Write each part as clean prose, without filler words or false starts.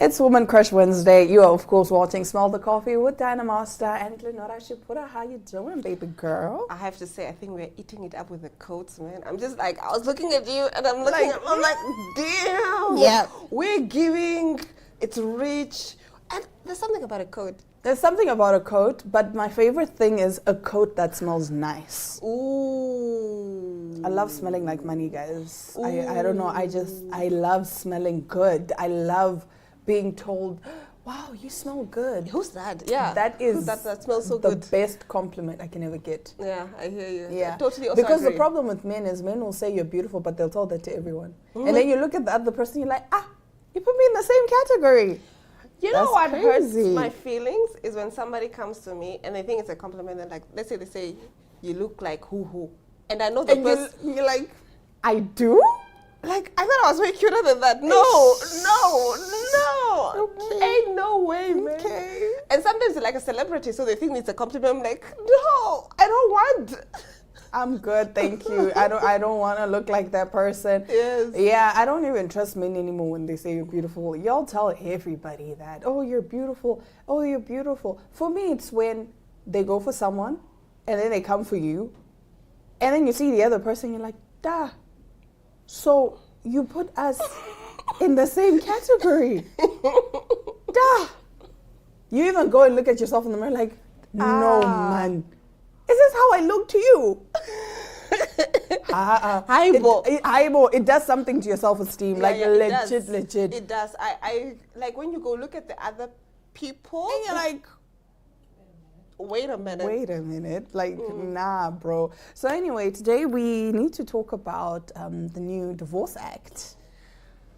It's Woman Crush Wednesday. You are, of course, watching Smell the Coffee with Diana Master and Glenora Shipura. How you doing, baby girl? I have to say, I think we're eating it up with the coats, man. I'm just like, I was looking at you and I'm looking at, I'm like, damn. Yeah. We're giving, it's rich. And there's something about a coat. There's something about a coat, but my favorite thing is a coat that smells nice. Ooh. I love smelling like money, guys. I don't know. I love smelling good. I love being told, wow, you smell good. Who's that? Yeah. That is that smells so the good. best compliment I can ever get. Yeah, I hear you. Yeah. I totally also Because agree. the problem with men is men will say you're beautiful, but they'll tell that to everyone. And then you look at the other person, you're like, you put me in the same category. You know That's what crazy. hurts my feelings is when somebody comes to me and they think it's a compliment and like, let's say they say, you look like who. And I know the And person, you're like, I do? like, I thought I was way cuter than that. No. Okay. Ain't no way, man. Okay. And sometimes they're like a celebrity, so they think it's a compliment. I'm like, no, I don't want. I'm good, thank you. I don't want to look like that person. Yes. Yeah, I don't even trust men anymore when they say you're beautiful. Y'all tell everybody that. Oh, you're beautiful. Oh, you're beautiful. For me, it's when they go for someone and then they come for you. And then you see the other person, you're like, duh. So you put us in the same category. Duh. You even go and look at yourself in the mirror like, no, man. Is this how I look to you? Aibo. It does something to your self-esteem, legit. It does. I like when you go look at the other people. And you're like, wait a minute. Like, nah, bro. So anyway, today we need to talk about the new Divorce Act.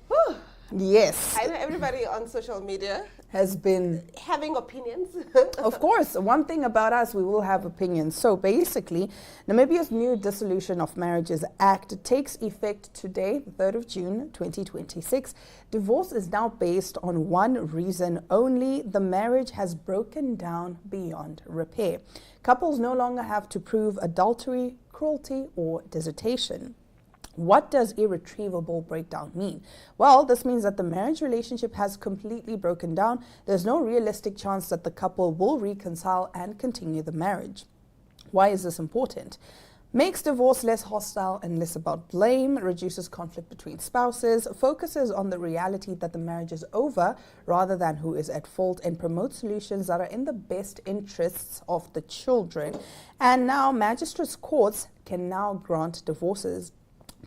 Whew. Yes. I know everybody on social media Has been, having opinions. of course, one thing about us, we will have opinions. So basically, Namibia's new Dissolution of Marriages Act takes effect today, the 3rd of June, 2026. Divorce is now based on one reason only: the marriage has broken down beyond repair. Couples no longer have to prove adultery, cruelty, or dissertation. What does irretrievable breakdown mean? Well, this means that the marriage relationship has completely broken down. There's no realistic chance that the couple will reconcile and continue the marriage. Why is this important? Makes divorce less hostile and less about blame, reduces conflict between spouses, focuses on the reality that the marriage is over rather than who is at fault, and promotes solutions that are in the best interests of the children. And now magistrates' courts can now grant divorces.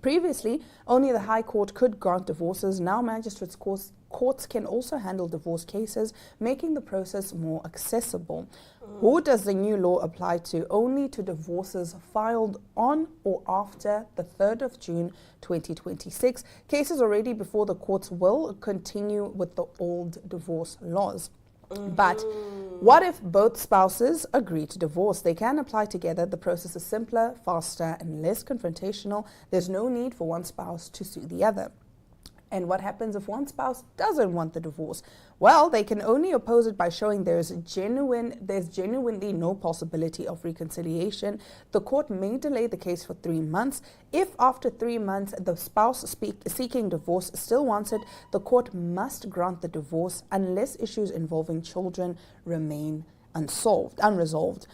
Previously, only the High Court could grant divorces. Now magistrates' courts can also handle divorce cases, making the process more accessible. Who does the new law apply to? Only to divorces filed on or after the 3rd of June 2026. Cases already before the courts will continue with the old divorce laws. But what if both spouses agree to divorce? They can apply together. The process is simpler, faster, and less confrontational. There's no need for one spouse to sue the other. And what happens if one spouse doesn't want the divorce? Well, they can only oppose it by showing there's genuinely no possibility of reconciliation. The court may delay the case for 3 months. If after 3 months the spouse seeking divorce still wants it, the court must grant the divorce unless issues involving children remain unresolved.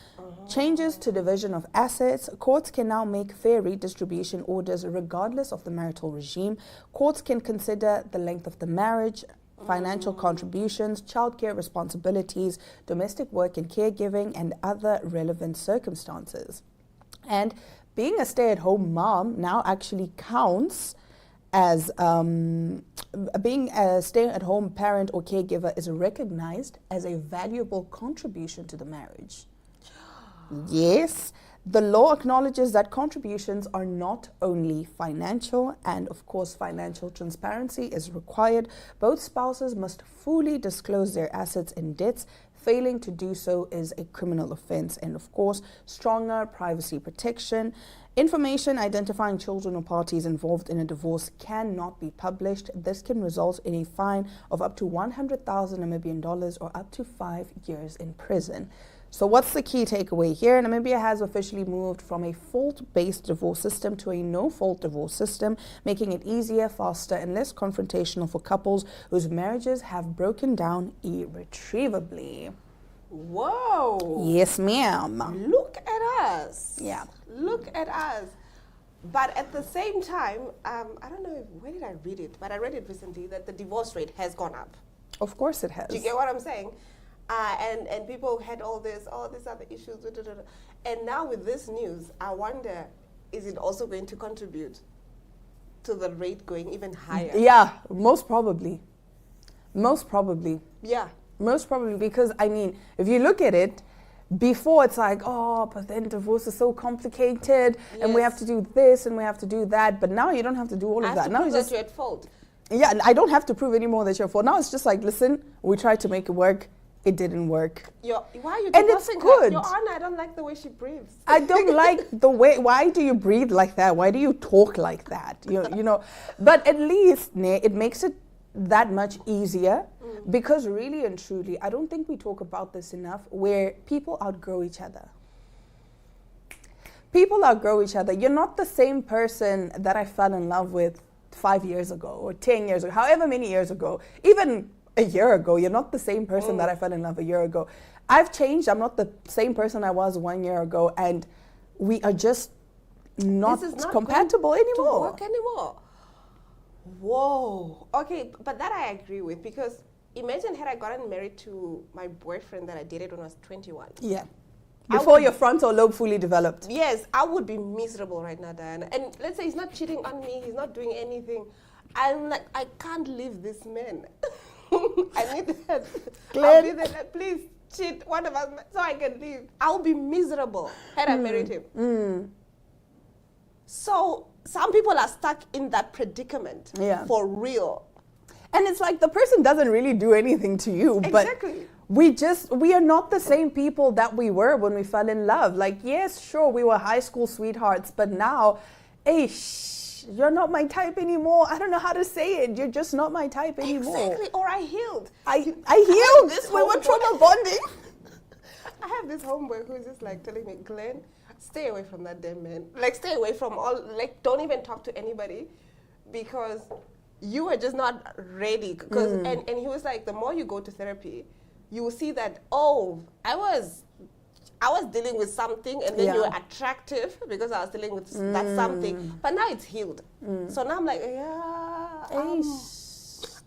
Changes to division of assets. Courts can now make fair redistribution orders regardless of the marital regime. Courts can consider the length of the marriage, financial contributions, childcare responsibilities, domestic work and caregiving, and other relevant circumstances. And being a stay-at-home mom now actually counts as being a stay-at-home parent or caregiver is recognized as a valuable contribution to the marriage. Yes, the law acknowledges that contributions are not only financial, and of course financial transparency is required. Both spouses must fully disclose their assets and debts. Failing to do so is a criminal offense. And of course, stronger privacy protection. Information identifying children or parties involved in a divorce cannot be published. This can result in a fine of up to 100,000 Namibian dollars or up to 5 years in prison. So what's the key takeaway here? Namibia has officially moved from a fault-based divorce system to a no-fault divorce system, making it easier, faster, and less confrontational for couples whose marriages have broken down irretrievably. Whoa. Yes, ma'am. Look at us. Yeah. Look at us. But at the same time, I don't know, where did I read it? But I read it recently that the divorce rate has gone up. Of course it has. Do you get what I'm saying? And people had all these other issues. And now with this news, I wonder, is it also going to contribute to the rate going even higher? Yeah, most probably. Most probably. Yeah. Most probably, because, I mean, if you look at it, before it's like, oh, but then divorce is so complicated, and we have to do this and we have to do that. But now you don't have to do all of that. Now it's just you're at fault. Yeah, and I don't have to prove anymore that you're at fault. Now it's just like, listen, we tried to make it work. It didn't work. Why are you and it's good. Your Honor, I don't like the way she breathes. I don't like the way. Why do you breathe like that? Why do you talk like that? You know. But at least it makes it that much easier, because really and truly, I don't think we talk about this enough, where people outgrow each other. People outgrow each other. You're not the same person that I fell in love with 5 years ago or 10 years ago, however many years ago, even a year ago. You're not the same person that I fell in love a year ago. I've changed. I'm not the same person I was 1 year ago, and we are just not compatible anymore. To work anymore. Whoa. Okay, but that I agree with, because imagine had I gotten married to my boyfriend that I dated when I was 21. Yeah. Before your frontal lobe fully developed. Yes, I would be miserable right now, Diana. And let's say he's not cheating on me, he's not doing anything. I'm like, I can't leave this man. I need that. I'll be there, like, please cheat one of us so I can leave. I'll be miserable had I married him. So some people are stuck in that predicament for real. And it's like the person doesn't really do anything to you. Exactly. But we are not the same people that we were when we fell in love. Like, yes, sure, we were high school sweethearts, but now, you're not my type anymore. I don't know how to say it. You're just not my type anymore. Exactly. Or I healed. I healed. We were trauma bonding. I have this homeboy who's just like telling me, Glenn, stay away from that damn man. Like, stay away from don't even talk to anybody, because you are just not ready. And he was like, the more you go to therapy, you will see that, I was dealing with something, and then you were attractive because I was dealing with that something. But now it's healed. So now I'm like,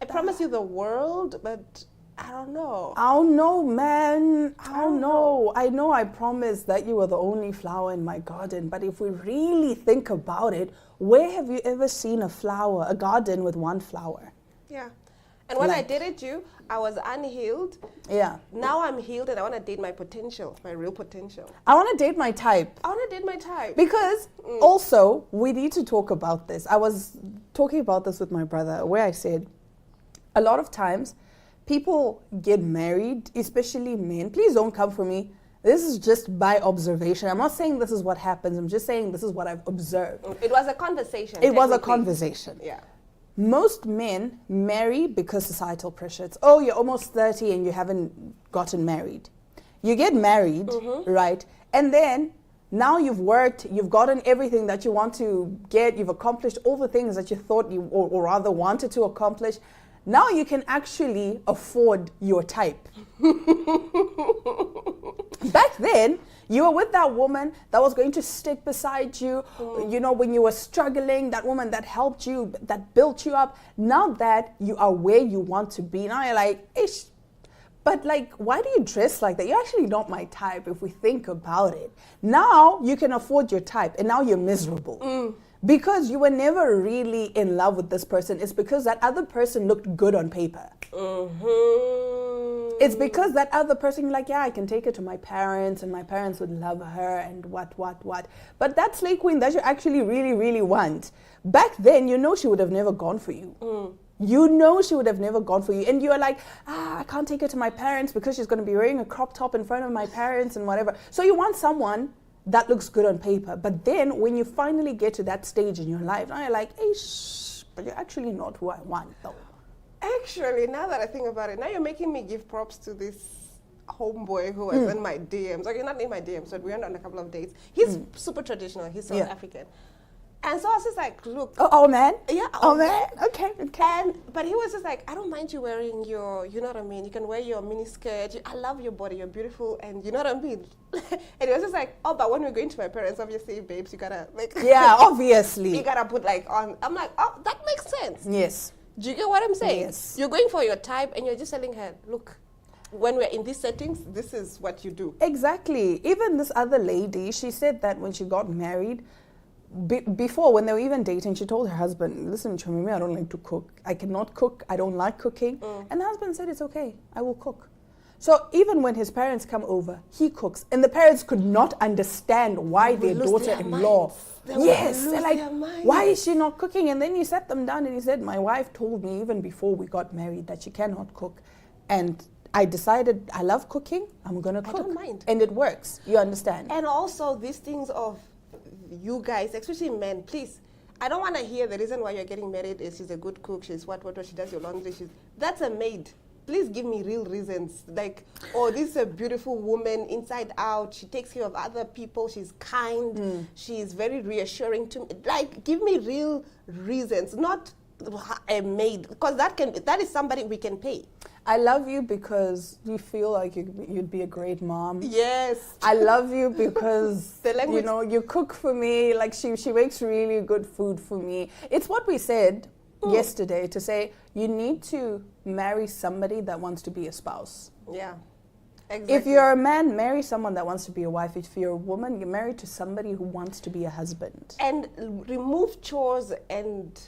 I promise you the world, but I don't know. I don't know, man. I don't know. I know I promised that you were the only flower in my garden, but if we really think about it, where have you ever seen a garden with one flower? Yeah. And when I dated you, I was unhealed. Yeah. Now I'm healed, and I want to date my potential, my real potential. I want to date my type. Because also, we need to talk about this. I was talking about this with my brother, where I said, a lot of times, people get married, especially men. Please don't come for me. This is just by observation. I'm not saying this is what happens. I'm just saying this is what I've observed. It was a conversation. It was a conversation. Yeah. Most men marry because societal pressure. It's, you're almost 30 and you haven't gotten married. You get married, right? And then now you've worked, you've gotten everything that you want to get, you've accomplished all the things that you thought you, or rather wanted to accomplish. Now you can actually afford your type. Back then, you were with that woman that was going to stick beside you, when you were struggling, that woman that helped you, that built you up. Now that you are where you want to be, now you're like, but like, why do you dress like that? You're actually not my type if we think about it. Now you can afford your type, and now you're miserable. Because you were never really in love with this person. It's because that other person looked good on paper. It's because that other person, you're like, I can take her to my parents, and my parents would love her, and what. But that slay queen that you actually really, really want, back then, she would have never gone for you. She would have never gone for you. And you're like, I can't take her to my parents because she's going to be wearing a crop top in front of my parents and whatever. So you want someone that looks good on paper. But then when you finally get to that stage in your life, now you're like, but you're actually not who I want, though. Actually, now that I think about it, now you're making me give props to this homeboy who was in my DMs. Okay, not in my DMs, but we went on a couple of dates. He's super traditional. He's South African. And so I was just like, look. Oh man? Yeah. Oh man? Okay. But he was just like, I don't mind you wearing your, you know what I mean? You can wear your mini skirt. I love your body. You're beautiful. And you know what I mean? And he was just like, oh, but when we're going to my parents, obviously, babes, you gotta like. Yeah, obviously. You gotta put like on. I'm like, oh, that makes sense. Yes. Do you get what I'm saying? Yes. You're going for your type and you're just telling her, look, when we're in these settings, this is what you do. Exactly. Even this other lady, she said that when she got married, before, when they were even dating, she told her husband, listen, Chumimi, I don't like to cook. I cannot cook. I don't like cooking. And the husband said, it's okay. I will cook. So even when his parents come over, he cooks. And the parents could not understand why their daughter-in-law... Yes, they're like, why is she not cooking? And then he sat them down and he said, my wife told me even before we got married that she cannot cook. And I decided I love cooking. I'm going to cook. I don't mind. And it works. You understand? And also these things of you guys, especially men, please. I don't want to hear the reason why you're getting married is she's a good cook, she's what, she does your laundry. That's a maid. Please give me real reasons. Like, oh, this is a beautiful woman inside out. She takes care of other people. She's kind. She's very reassuring to me. Like, give me real reasons, not a maid. Because that is somebody we can pay. I love you because you feel like you'd be a great mom. Yes. I love you because, you know, you cook for me. Like, she makes really good food for me. It's what we said yesterday, to say you need to marry somebody that wants to be a spouse. Yeah. Exactly. If you're a man, marry someone that wants to be a wife. If you're a woman, you're married to somebody who wants to be a husband. And remove chores and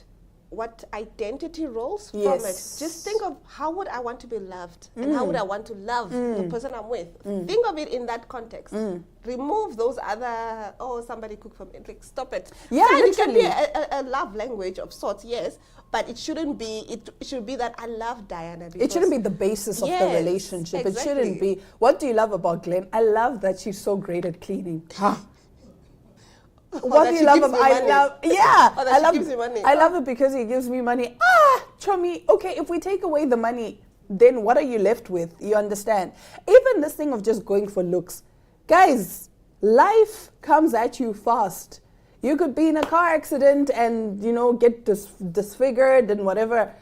what identity roles from it. Just think of how would I want to be loved and how would I want to love the person I'm with. Think of it in that context. Remove those other, oh, somebody cook for me. Like, stop it. Yeah, it can be a love language of sorts, yes, but it shouldn't be, it should be that I love Diana. It shouldn't be the basis of the relationship. Exactly. It shouldn't be, what do you love about Glenn? I love that she's so great at cleaning. What do you love about I love it because he gives me money. Chomi, okay, if we take away the money, then what are you left with? You understand? Even this thing of just going for looks. Guys, life comes at you fast. You could be in a car accident and, you know, get disfigured and whatever.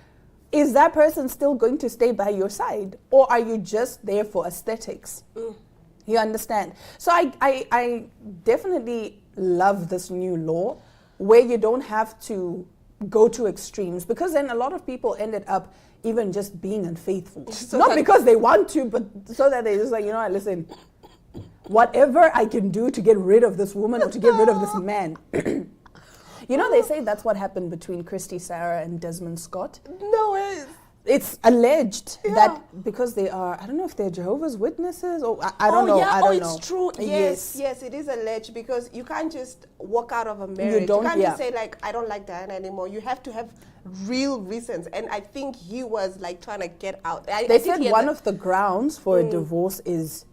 Is that person still going to stay by your side? Or are you just there for aesthetics? You understand? So I definitely love this new law where you don't have to go to extremes, because then a lot of people ended up even just being unfaithful. So not because they want to, but so that they just like, you know what, listen, whatever I can do to get rid of this woman or to get rid of this man. You know, they say that's what happened between Christy Sarah and Desmond Scott. No way. It's alleged that because they are, I don't know if they're Jehovah's Witnesses or I don't know. I don't know. It's true. Yes, it is alleged, because you can't just walk out of a marriage. You can't just say like, I don't like Diana anymore. You have to have real reasons. And I think he was like trying to get out. They said one of the grounds for a divorce is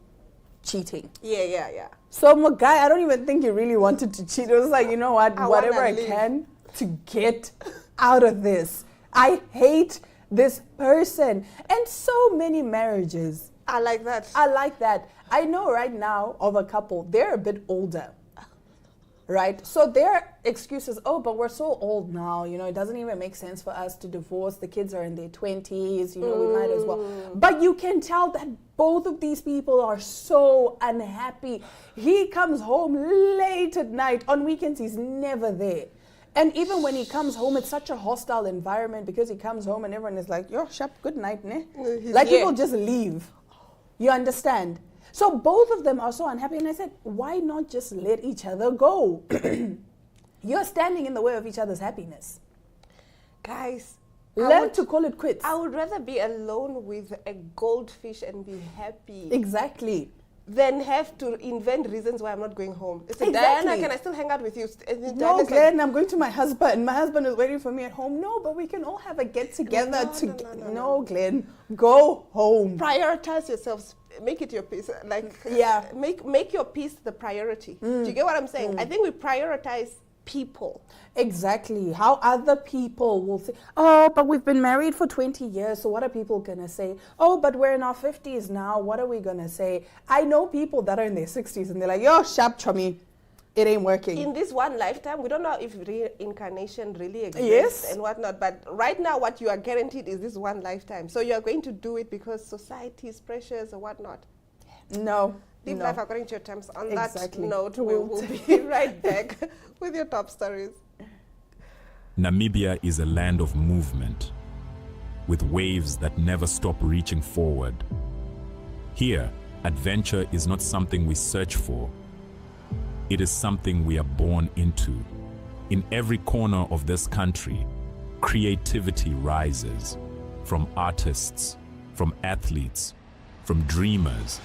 cheating. Yeah. So my guy, I don't even think he really wanted to cheat. It was like, you know what, whatever I can to get out of this. I hate this person. And so many marriages. I like that. I know right now of a couple, they're a bit older. Right? So their excuses, oh, but we're so old now, you know, it doesn't even make sense for us to divorce. The kids are in their 20s, you know, we might as well. But you can tell that both of these people are so unhappy. He comes home late at night. On weekends, he's never there. And even when he comes home, it's such a hostile environment, because he comes home and everyone is like, yo, shap, good night, ne? Like, people just leave. You understand? So both of them are so unhappy. And I said, why not just let each other go? You're standing in the way of each other's happiness. Guys, learn to call it quits. I would rather be alone with a goldfish and be happy. Exactly. Than have to invent reasons why I'm not going home. It's like, exactly. Diana, can I still hang out with you? No, Glenn, I'm going to my husband. My husband is waiting for me at home. No, but we can all have a get-together. No, Glenn, go home. Prioritize yourselves. Make it your peace. Like, make your peace the priority. Do you get what I'm saying? I think we prioritize people. Exactly. How other people will say, oh, but we've been married for 20 years, so what are people going to say? Oh, but we're in our 50s now, what are we going to say? I know people that are in their 60s and they're like, yo, sharp chummy, it ain't working. In this one lifetime, we don't know if reincarnation really exists Yes. and whatnot, but right now what you are guaranteed is this one lifetime. So you are going to do it because society's pressures or whatnot. No. Live no. life according to your terms. On Exactly. that note, we will be right back with your top stories. Namibia is a land of movement, with waves that never stop reaching forward. Here, adventure is not something we search for. It is something we are born into. In every corner of this country, creativity rises, from artists, from athletes, from dreamers.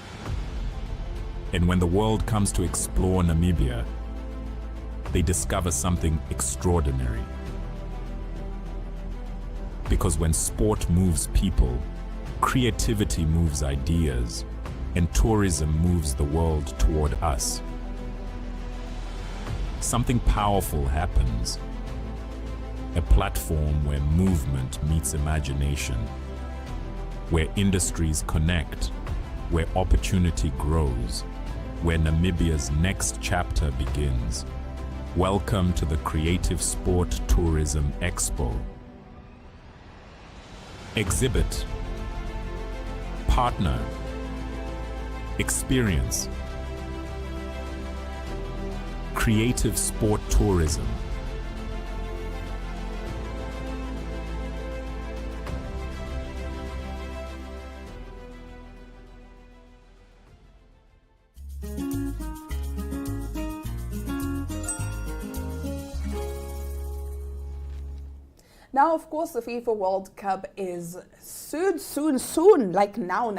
And when the world comes to explore Namibia, they discover something extraordinary. Because when sport moves people, creativity moves ideas, and tourism moves the world toward us. Something powerful happens. A platform where movement meets imagination, where industries connect, where opportunity grows, where Namibia's next chapter begins. Welcome to the Creative Sport Tourism Expo. Exhibit, partner, experience. Creative Sport Tourism. Now, of course, the FIFA World Cup is soon, like now.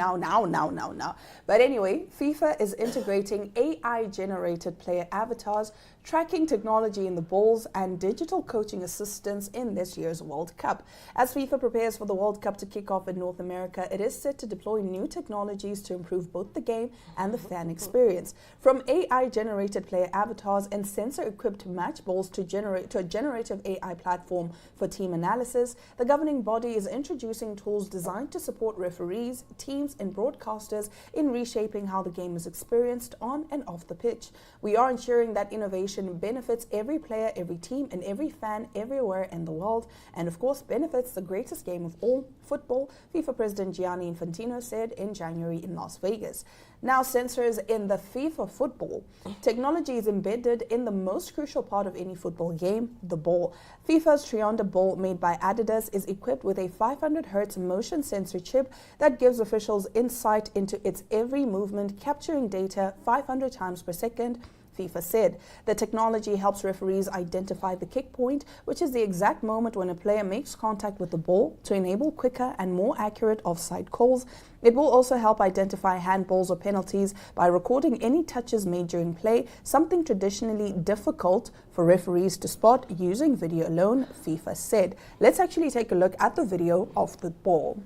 But anyway, FIFA is integrating AI-generated player avatars, tracking technology in the balls, and digital coaching assistance in this year's World Cup. As FIFA prepares for the World Cup to kick off in North America, it is set to deploy new technologies to improve both the game and the fan experience. From AI-generated player avatars and sensor-equipped match balls to a generative AI platform for team analysis, the governing body is introducing tools designed to support referees, teams, and broadcasters in reshaping how the game is experienced on and off the pitch. We are ensuring that innovation benefits every player, every team, and every fan everywhere in the world, and of course benefits the greatest game of all, football, FIFA President Gianni Infantino said in January in Las Vegas. Now, sensors in the FIFA football. Technology is embedded in the most crucial part of any football game, the ball. FIFA's Trionda ball, made by Adidas, is equipped with a 500 Hz motion sensor chip that gives officials insight into its every movement, capturing data 500 times per second. FIFA said the technology helps referees identify the kick point, which is the exact moment when a player makes contact with the ball, to enable quicker and more accurate offside calls. It will also help identify handballs or penalties by recording any touches made during play, something traditionally difficult for referees to spot using video alone, FIFA said. Let's actually take a look at the video of the ball.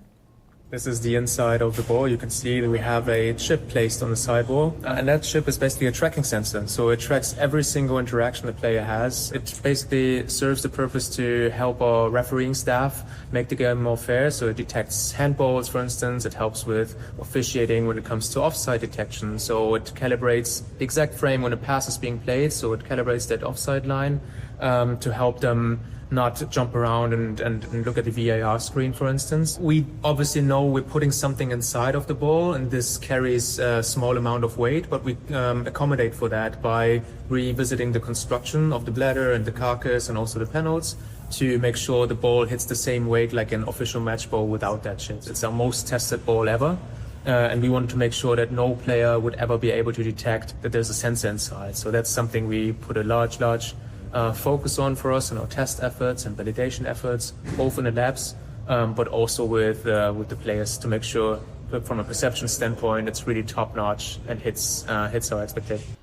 This is the inside of the ball. You can see that we have a chip placed on the sidewall, and that chip is basically a tracking sensor. So it tracks every single interaction the player has. It basically serves the purpose to help our refereeing staff make the game more fair. So it detects handballs, for instance. It helps with officiating when it comes to offside detection. So it calibrates the exact frame when a pass is being played. So it calibrates that offside line to help them not jump around and look at the VAR screen, for instance. We obviously know we're putting something inside of the ball, and this carries a small amount of weight, but we accommodate for that by revisiting the construction of the bladder and the carcass and also the panels to make sure the ball hits the same weight like an official match ball without that chip. It's our most tested ball ever. And we wanted to make sure that no player would ever be able to detect that there's a sensor inside. So that's something we put a large focus on for us in our test efforts and validation efforts, both in the labs, but also with the players, to make sure that from a perception standpoint, it's really top notch and hits our expectation.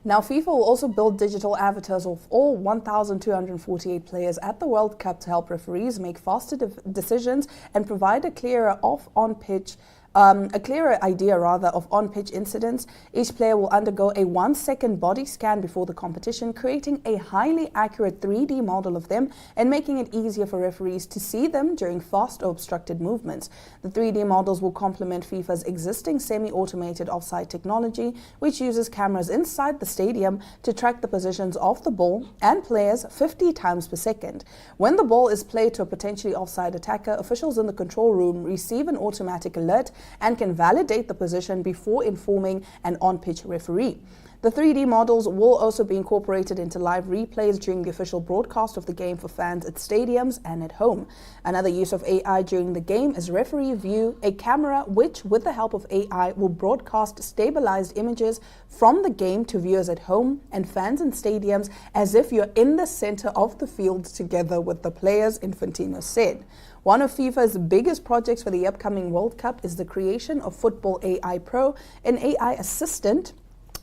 Now, FIFA will also build digital avatars of all 1,248 players at the World Cup to help referees make faster decisions and provide a clearer off-on-pitch a clearer idea rather of on-pitch incidents. Each player will undergo a 1-second body scan before the competition, creating a highly accurate 3D model of them and making it easier for referees to see them during fast or obstructed movements. The 3D models will complement FIFA's existing semi-automated offside technology, which uses cameras inside the stadium to track the positions of the ball and players 50 times per second. When the ball is played to a potentially offside attacker, officials in the control room receive an automatic alert and can validate the position before informing an on-pitch referee. The 3D models will also be incorporated into live replays during the official broadcast of the game for fans at stadiums and at home. Another use of AI during the game is Referee View, a camera which, with the help of AI, will broadcast stabilized images from the game to viewers at home and fans in stadiums as if you're in the center of the field together with the players, Infantino said. One of FIFA's biggest projects for the upcoming World Cup is the creation of Football AI Pro, an AI assistant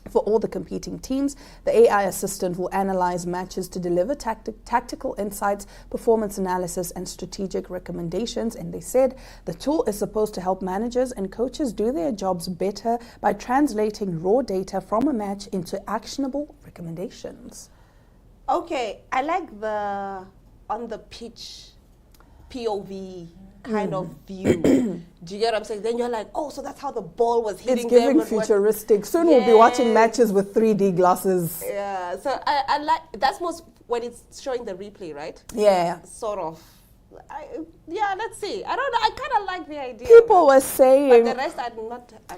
for all the competing teams. The AI assistant will analyze matches to deliver tactical insights, performance analysis, and strategic recommendations. And they said the tool is supposed to help managers and coaches do their jobs better by translating raw data from a match into actionable recommendations. Okay, I like the on the pitch POV kind of view. Do you get what I'm saying? Then you're like, oh, so that's how the ball was hitting It's giving them. futuristic. Soon we'll be watching matches with 3D glasses. Yeah, so I like, that's most when it's showing the replay, right? Yeah. Sort of. Yeah, let's see. I don't know. I kind of like the idea. People were but saying the rest, I'm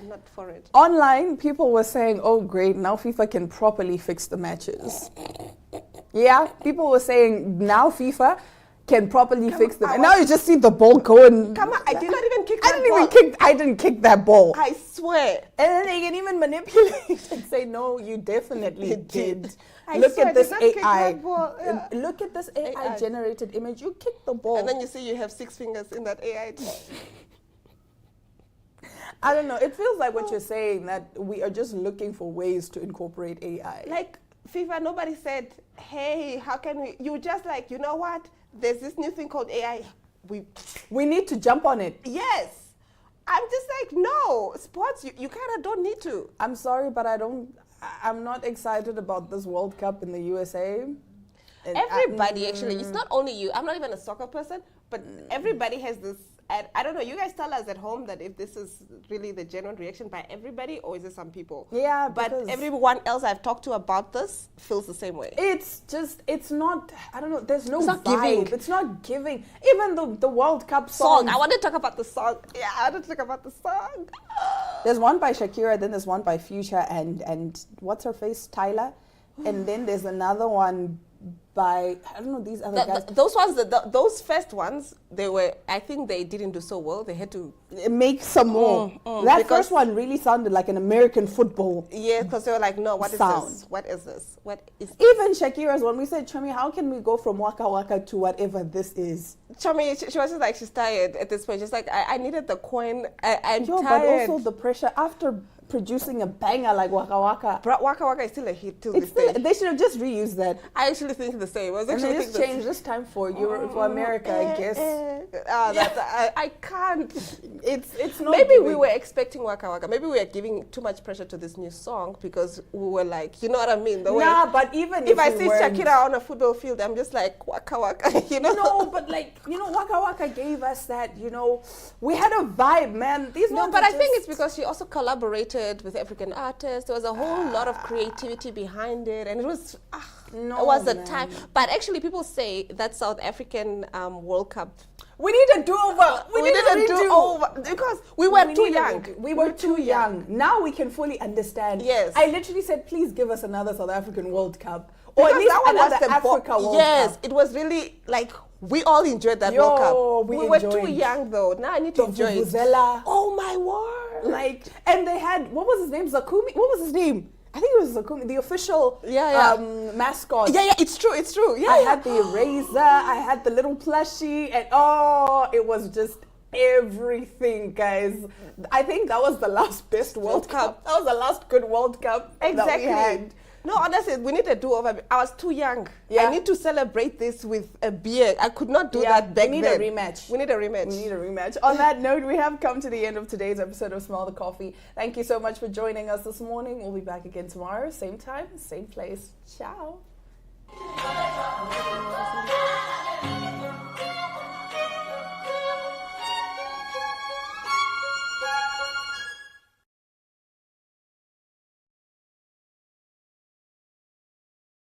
not for it. online, people were saying, oh great, now FIFA can properly fix the matches. Yeah, people were saying now FIFA can properly fix them. And now you just see the ball go and... Come on, I did not even kick I that didn't ball. even kick, I didn't kick that ball. I swear. And then they can even manipulate and say, no, you definitely did. I Look swear, at this did not kick AI. that ball. Yeah. Look at this AI AI. generated image. You kicked the ball. And then you see you have 6 fingers in that AI. I don't know. It feels like what you're saying, that we are just looking for ways to incorporate AI. Like FIFA, nobody said, hey, how can we? You just like, you know what? There's this new thing called AI. We need to jump on it. Yes. I'm just like, no, sports, you kind of don't need to. I'm sorry, but I'm not excited about this World Cup in the USA. And Everybody, actually, it's not only you. I'm not even a soccer person, but everybody has this. And I don't know, you guys tell us at home that if this is really the genuine reaction by everybody or is it some people? Yeah, but because everyone else I've talked to about this feels the same way. it's just, it's not, I don't know, there's no It's not vibe. giving. It's not giving. Even the World Cup song. I want to talk about the song. Yeah, I want to talk about the song. There's one by Shakira, then there's one by Future and what's her face, Tyler, and then there's another one by, I don't know, these other guys. Those ones, those first ones, they were, I think they didn't do so well. They had to Make some more. That because- first one really sounded like an American football. Yeah, because they were like, no, what is Sound. this? What is this? What is this? Even Shakira's one, we said, Chami, how can we go from Waka Waka to whatever this is? Chomi, she was just like, she's tired at this point. She's like, I needed the coin. I'm Yo, but tired. also the pressure after producing a banger like Waka Waka. But Waka Waka is still a hit till It's this still, day. they should have just reused that. I actually think the same. I was And actually they just thinking changed this time for Europe, for America, I guess. I can't. It's not Maybe we giving. were expecting Waka Waka. Maybe we were giving too much pressure to this new song because we were like, you know what I mean? The way Nah, but even if I we see weren't- Shakira on a football field, I'm just like Waka Waka, you know? No, but like, Waka Waka gave us that, we had a vibe, man. These No, ones but are I think just- it's because she also collaborated with African artists. There was a whole lot of creativity behind it, and it was No, it was the man. time. But actually, people say that South African World Cup. we need a do-over. We need a didn't do redo. over because we were too needed young. it. We were too young. Now we can fully understand. Yes. I literally said, please give us another South African World Cup. Or at Because least that one was another the Africa World Yes, Cup. it was really like we all enjoyed that Yo, World Cup. we were too enjoyed. young though. Now I need to The enjoy it. Vuvuzela. Oh my word! Like, and they had, what was his name? Zakumi? What was his name? I think it was Zakumi, the official mascot. Yeah, it's true. It's true. Yeah, I yeah. had the eraser, I had the little plushie, and it was just everything, guys. I think that was the last best World Cup. That was the last good World Cup that we Exactly. had. No, honestly, we need a do-over. I was too young. Yeah. I need to celebrate this with a beer. I could not do Yeah, that back we need then. a rematch. We need a rematch. We need a rematch. On that note, we have come to the end of today's episode of Smell the Coffee. Thank you so much for joining us this morning. We'll be back again tomorrow, same time, same place. Ciao.